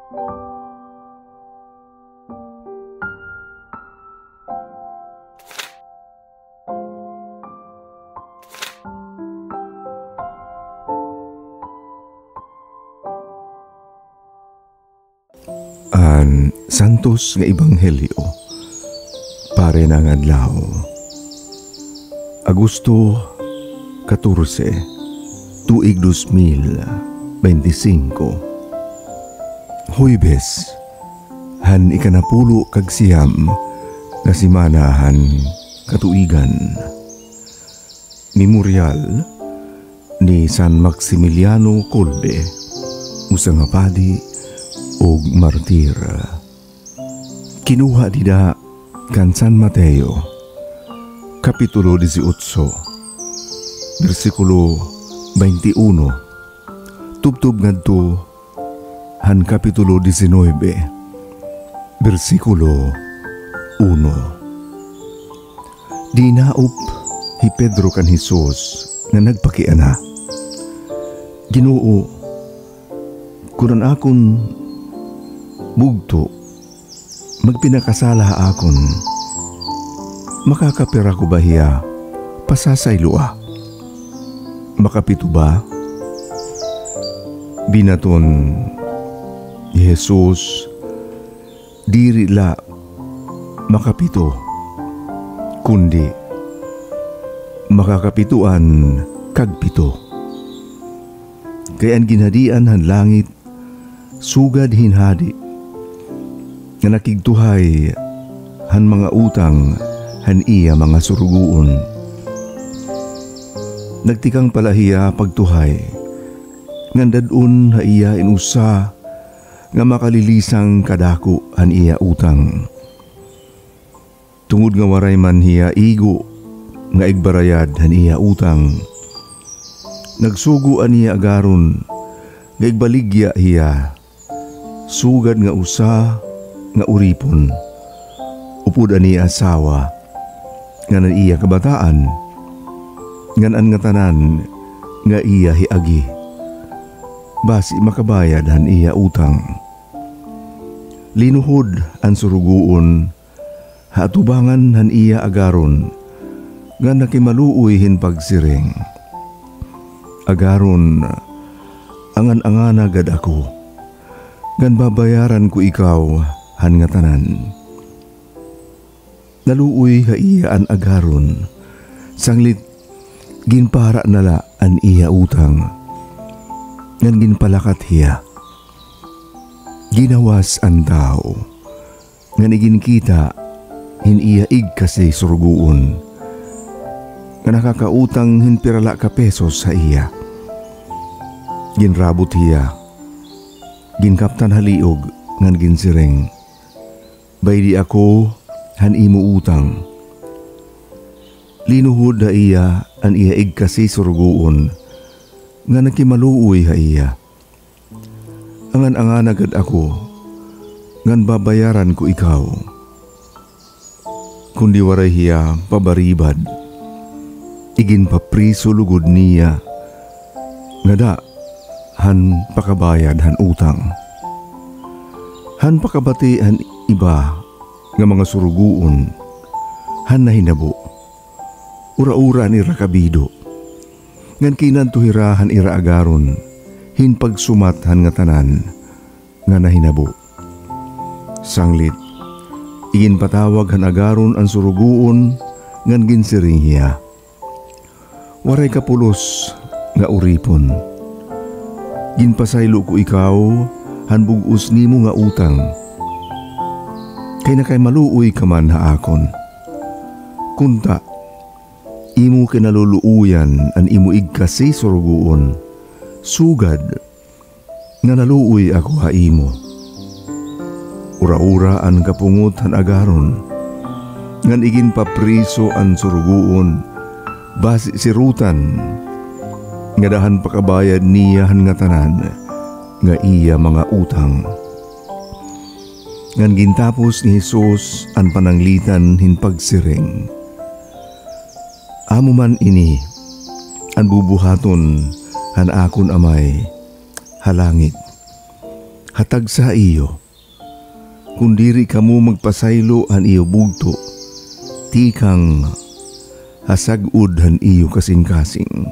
An Santos nga Ebanghelyo pare na nga adlaw Agosto 14, tuig 2025. Huwebes, han ikanapulo kag siyam nga simanahan katuigan. Memorial ni San Maximiliano Kolbe, usa nga padi og martir. Kinuha dida kan San Mateo kapitulo 18 bersikulo 21 tubtob ngadto han kapitulo 19 bersikulo 1. Dinaup hi Pedro kan Hesus nga nagpakiana, Ginoo, kunan akon bugto, magpinakasala akon. Makakapira ko ba hiya pasasaylo Makapito ba? Binaton ni Jesus, diri la makapito, kundi makakapituan kagpito. Kayan ginhadian han langit, sugad hinhadi, nga nakigtuhay han mga utang han iya mga suruguon. Nagtikang palahiya pagtuhay, ngandadun ha iya inusa nga makalilisang kadako han iya utang. Tungod nga waray man hiya igo nga igbarayad han iya utang, nagsugo aniya agaron nga igbaligya hiya, sugad nga usa nga uripon, upod ani asawa, nga nan iya kabataan, ngan nga tanan, nga iya hiagi, basi makabayad han iya utang. Linuhod ang suruguon, hatubangan han iya agaron, nga nakimaluoy hin pagsiring. Agaron, angan-angana gad ako, ngan babayaran ko ikaw han nga tanan. Naluoy ha iya an agaron, sanglit ginpara nala an iya utang, ngan ginpalakat hiya. Ginawas an tao, ngan iginkita hin iya ig kasi suruguon, nga nakakautang hin pirala ka pesos sa iya. Ginrabot hiya, ginkaptan haliog, ngan ginsiring, baydi ako han imo utang. Linuhod ha iya an iya ig kasi suruguon, nga nakimaluoy ha iya. Angan agad ako, ngan babayaran ko ikaw. Kundi waray hiya pabaribad, igin papriso lugod niya, nga da han pakabayad han utang. Han pakabati han iba nga mga suruguon, han nahinabo, ura-ura ni rakabido, ngan kinantuhirahan ira agaron, hin pagsumat han nga tanan, nga nahinabo. Sanglit, igin patawag han agaron ang suruguon, ngan ginsiring hiya. Waray kapulos nga uripon, ginpasaylo ko ikaw, han bugos nimo nga utang. Kay nakay maluoy ka man ha akon. Kunta, imo kinaluluuyan an imo igkasi suruguon, sugad nga naluoy ako ha imo. Ura-ura an kapungot han agaron, ngan igin papriso an suruguon, basi sirutan, nga dahan pakabayad niya han nga tanan, nga iya mga utang. Ngan gintapos ni Jesus an pananglitan hin pagsiring. Amo man ini, an bubuhaton han akon amay, halangit, hatag sa iyo. Kundiri kamo magpasaylo han iyo bugto, tikang hasagud han iyo kasing-kasing.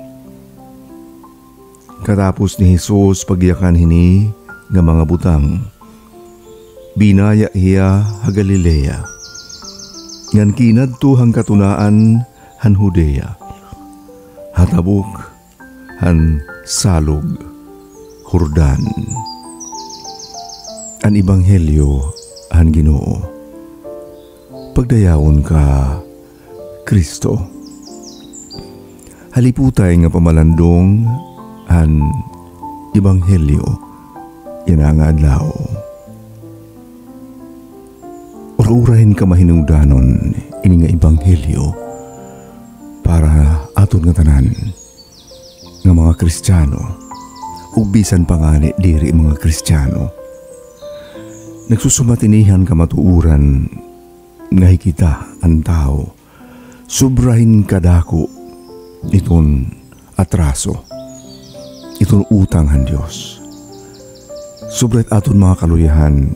Katapos ni Jesus pagyakan hini nga mga butang, binaya hiya ha Galilea, ngan kinadto hang katunaan han Judea, hatabok han salog Jordan. An ebanghelyo han Ginoo. Pagdayaon ka, Kristo. Haliputay nga pamalandong an ebanghelyo yan ang adlaw. Uraurahin ka mahinungdanon ini nga ebanghelyo para aton nga tanan nga mga Kristiyano ug bisan pa nga diri mga Kristiyano. Nagsusumatinihan ka matuuran nga hikita ang tao sobrahin kadako iton atraso, iton utang han Dios. Sobrait aton mga kaluyahan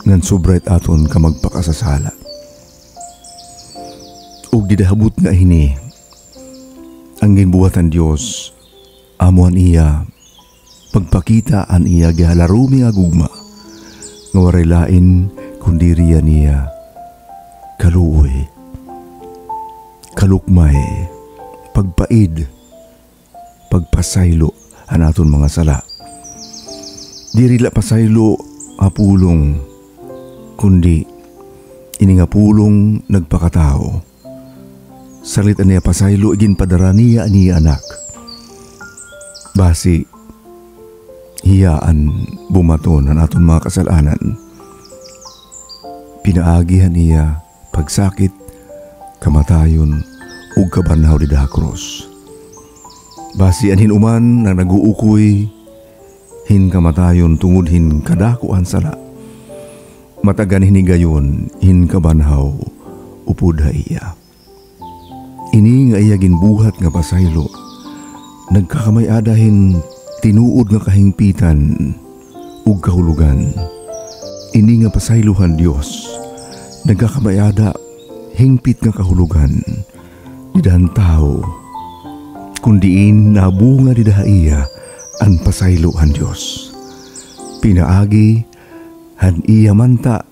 ngan sobrait aton ka magpakasasala. Ug didahabot nga hini ang ginbuhatan Dios amuan iya pagpakita an iya gihalarumi nga gugma nga waray lain kundi riya niya kaluoy, kalukmay, pagpaid, pagpasaylo an aton mga sala. Diri la pasaylo apulong kundi ini nga pulong nagpakatao. Salita niya pasaylo igin padara niya anak. Basi hiyaan bumaton ang aton mga kasalanan. Pinaagihan niya pagsakit, kamatayon, ug kabanhaw di krus. Basi anhin uman na naguukoy, hin kamatayon tungod hin kadakuan sala. Matagan hinigayon, hin kabanhaw, upod ha iya. Ini nga iya ginbuhat nga pasaylo, nagkakamay adahin tinuod nga kahingpitan ug kahulugan. Ini nga pasaylohan Dios, nagkakamayada hingpit nga kahulugan didahan tao, kundiin nabunga didahaiya ang pasaylohan Dios. Pinaagi han iya manta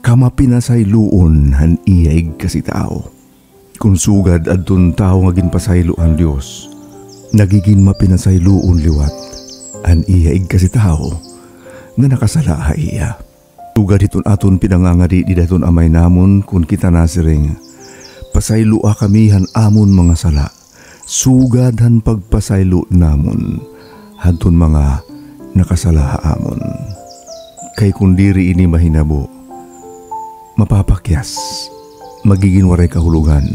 kama pinasayloon han iya ig kasi tao. Kung sugad adton tao nga ginpasaylohan Dios, nagiging mapinasayloon liwat an iya ig kasi tao nga nakasala ha iya. Sugad iton aton pinangangari di daton amay namon kun kita nasiring pasaylua kami han amon mga sala, sugad han pagpasaylo namon hanton mga nakasala ha amon. Kay kundiri ini mahinabo, mapapakyas, magiging waray kahulugan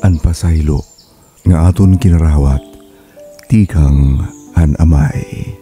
an pasaylo nga aton kinarawat tikang han amay.